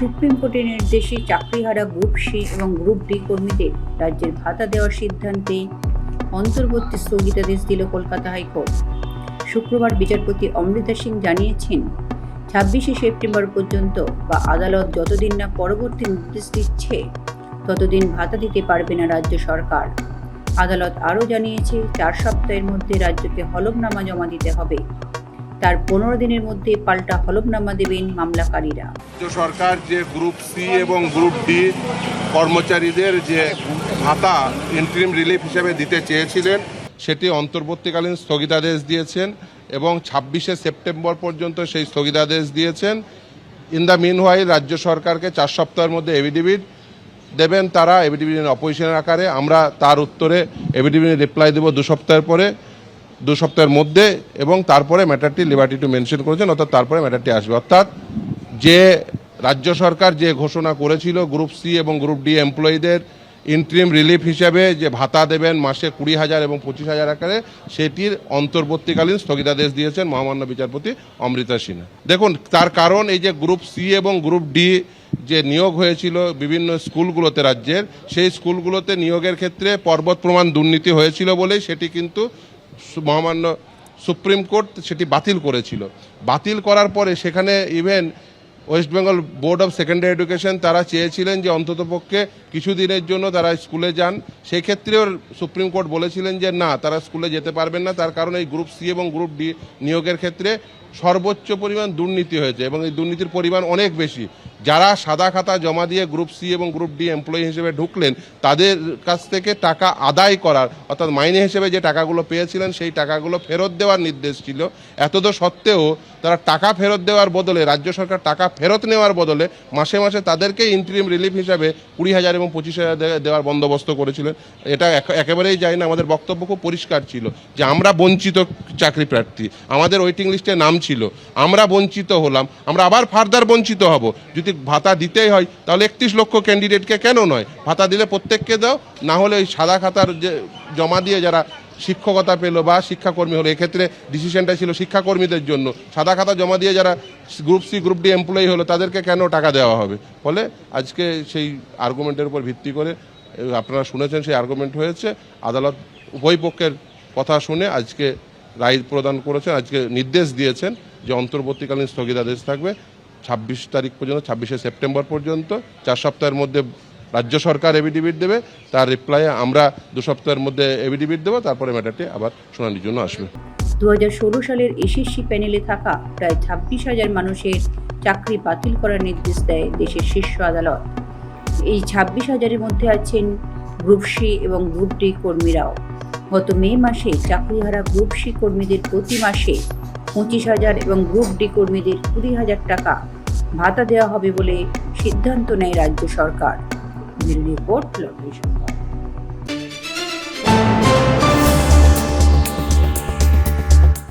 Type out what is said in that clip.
Supreme কোর্টের নির্দেশে চাকরিহারা group C এবং গ্রুপ ডি কর্মীদের রাজ্যের ভাতা দেওয়ার সিদ্ধান্তে অন্তর্বর্তী স্থগিতাদেশ দিল কলকাতা হাইকোর্ট। শুক্রবার বিচারপতি অমৃতা সিং জানিয়েছেন, 26শে সেপ্টেম্বর পর্যন্ত বা আদালত যতদিন না পরবর্তী নির্দেশ দিচ্ছে ততদিন ভাতা দিতে পারবে না রাজ্য সরকার। আদালত আরও জানিয়েছে, 4 সপ্তাহের মধ্যে রাজ্যকে হলফনামা জমা দিতে হবে। তার 15 দিনের মধ্যে পাল্টা হলফনামা দেবেন মামলাকারীরা। সরকার যে গ্রুপ সি এবং গ্রুপ ডি কর্মচারীদের যে ভাতা ইন্টারিম রিলিফ হিসেবে দিতে চেয়েছিলেন সেটি অন্তর্বর্তীকালীন স্থগিতাদেশ দিয়েছেন এবং 26শে সেপ্টেম্বর পর্যন্ত সেই স্থগিতাদেশ দিয়েছেন। ইন দ্য মিন হোয়াইল রাজ্য সরকারকে 4 সপ্তাহের মধ্যে এফিডেভিট দেবেন তারা, এফিডেভিট অপোজিশনের আকারে। আমরা তার উত্তরে এফিডেভিট রিপ্লাই দেব 2 সপ্তাহের পরে, 2 সপ্তাহের মধ্যে, এবং তারপরে ম্যাটারটি লিবার্টি টু মেনশন করেছেন, অর্থাৎ তারপরে ম্যাটারটি আসবে। অর্থাৎ যে রাজ্য সরকার যে ঘোষণা করেছিল গ্রুপ সি এবং গ্রুপ ডি এমপ্লয়ীদের ইন্টারিম রিলিফ হিসাবে যে ভাতা দেবেন মাসে 20,000 এবং 25,000 আকারে, সেটির অন্তর্বর্তীকালীন স্থগিতাদেশ দিয়েছেন মহামান্য বিচারপতি অমৃতা সিনহা। দেখুন, তার কারণ এই যে গ্রুপ সি এবং গ্রুপ ডি যে নিয়োগ হয়েছিল বিভিন্ন স্কুলগুলোতে রাজ্যের, সেই স্কুলগুলোতে নিয়োগের ক্ষেত্রে পর্বত প্রমাণ দুর্নীতি হয়েছিল বলেই সেটি কিন্তু মহামান্য সুপ্রিম কোর্ট সেটি বাতিল করেছিল। বাতিল করার পরে সেখানে even West Bengal board of secondary education তারা চেয়েছিলেন যে অন্ততপক্ষে কিছুদিনের জন্য তারা স্কুলে যান। সেই ক্ষেত্রেও সুপ্রিম কোর্ট বলেছিলেন যে না, তারা স্কুলে যেতে পারবেন না। তার কারণ এই গ্রুপ সি এবং গ্রুপ ডি নিয়োগের ক্ষেত্রে সর্বোচ্চ পরিমাণ দুর্নীতি হয়েছে এবং এই দুর্নীতির পরিমাণ অনেক বেশি। যারা সাদা খাতা জমা দিয়ে গ্রুপ সি এবং গ্রুপ ডি এমপ্লয়ি হিসেবে ঢুকলেন, তাদের কাছ থেকে টাকা আদায় করার, অর্থাৎ মাইনে হিসেবে যে টাকাগুলো পেয়েছিলেন সেই টাকাগুলো ফেরত দেওয়ার নির্দেশ ছিল। এতদ সত্ত্বেও তারা টাকা ফেরত দেওয়ার বদলে, রাজ্য সরকার টাকা ফেরত নেওয়ার বদলে মাসে মাসে তাদেরকে ইন্টারিম রিলিফ হিসাবে 20,000 এবং 25,000 দেওয়ার বন্দোবস্ত করেছিলেন। এটা একেবারেই যায় না। আমাদের বক্তব্য খুব পরিষ্কার ছিল যে আমরা বঞ্চিত চাকরি প্রার্থী, আমাদের ওয়েটিং লিস্টে নাম ছিল, আমরা বঞ্চিত হলাম, আমরা আবার ফার্দার বঞ্চিত হব। যদি ভাতা দিতেই হয় তাহলে 31 লক্ষ ক্যান্ডিডেটকে কেন নয়, ভাতা দিলে প্রত্যেককে দাও, না হলে ওই সাদা খাতার যে জমা দিয়ে যারা শিক্ষকতা পেলো বা শিক্ষাকর্মী হলো, এক্ষেত্রে ডিসিশনটা ছিল শিক্ষাকর্মীদের জন্য। সাদা খাতা জমা দিয়ে যারা group C group D employee হলো তাদেরকে কেন টাকা দেওয়া হবে? ফলে আজকে সেই আর্গুমেন্টের উপর ভিত্তি করে, আপনারা শুনেছেন, সেই আর্গুমেন্ট হয়েছে। আদালত উভয় পক্ষের কথা শুনে আজকে রায় প্রদান করেছেন, আজকে নির্দেশ দিয়েছেন যে অন্তর্বর্তীকালীন স্থগিতাদেশ থাকবে 26 তারিখ পর্যন্ত, 26শে সেপ্টেম্বর পর্যন্ত। 4 সপ্তাহের মধ্যে রাজ্য সরকার এফিডেভিট দেবে, তার রিপ্লাইয়ে আমরা 2 সপ্তাহের মধ্যে এফিডেভিট দেবো, তারপরে ম্যাটারটি আবার শুনানির জন্য আসবে। 2016 সালের এসএসসি প্যানেলে থাকা প্রায় 26,000 মানুষের চাকরি বাতিল করার নির্দেশ দেয় দেশের শীর্ষ আদালত। এই 26,000-এর মধ্যে আছেন গ্রুপ সি এবং গ্রুপ ডি কর্মীরাও। গত মে মাসে চাকরিহারা গ্রুপ সি কর্মীদের প্রতি মাসে 25,000 এবং গ্রুপ ডি কর্মীদের 20,000 টাকা ভাতা দেওয়া হবে বলে সিদ্ধান্ত নেয় রাজ্য সরকার। রিপোর্ট লটারি সংবাদ।